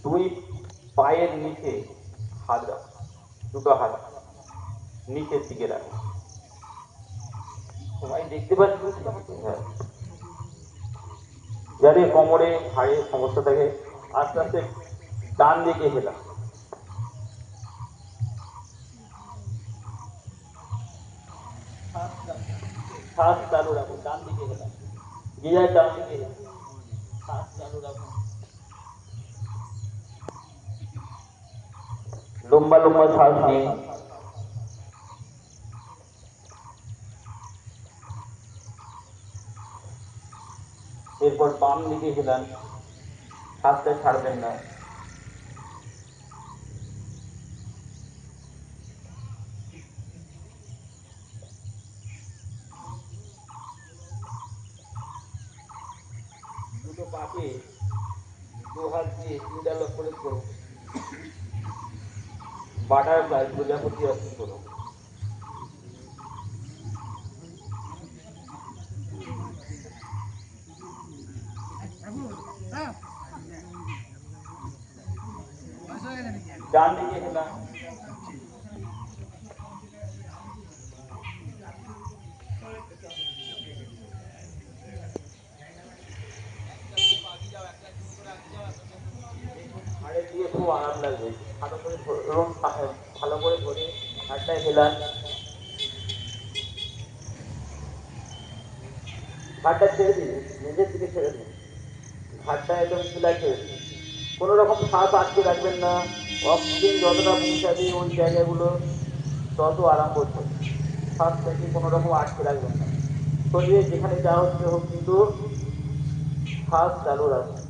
দুই পায়ের নিচে হাত রাখো, দুটো হাত নিচের দিকে রাখো। সবাই দেখতে পাচ্ছি? হ্যাঁ। যাদের কোমরে ঘাড়ে সমস্যা থাকে আস্তে আস্তে ডান দিকে হেলা, শ্বাস চালু রাখো, ডান দিকে হেলা, গিয়ার ডান দিকে হেলা, শ্বাস চালু রাখো, লম্বা লম্বা শ্বাস নিয়ে এরপর বাম দিকে হেলান, শ্বাসটা ছাড়বেন না। দুটো পাকে দু হাত দিয়ে ইন্টারলক করে করো, বাটারফ্লাই প্রজাপতি আসন করো। ডান দিকে হেলান, ঘাড়ে দিয়ে খুব আরাম লাগবে। ভালো করে এবং ভালো করে ধরে ঘাড়টা হেলান, ঘাড়টা ছেড়ে দিন, নিজের দিকে ছেড়ে দিন, ঘাড়টা একদম খোলা ছেড়ে দিন। কোনো রকম শ্বাস আটকে রাখবেন না। অক্সিজেন যতটা পৌঁছাবে ওই জায়গাগুলো তত আরাম করবে। শ্বাসটাকে কোনো রকম আটকে রাখবেন না। শরীরে যেখানে যা হচ্ছে হোক, কিন্তু শ্বাস চালু রাখুন।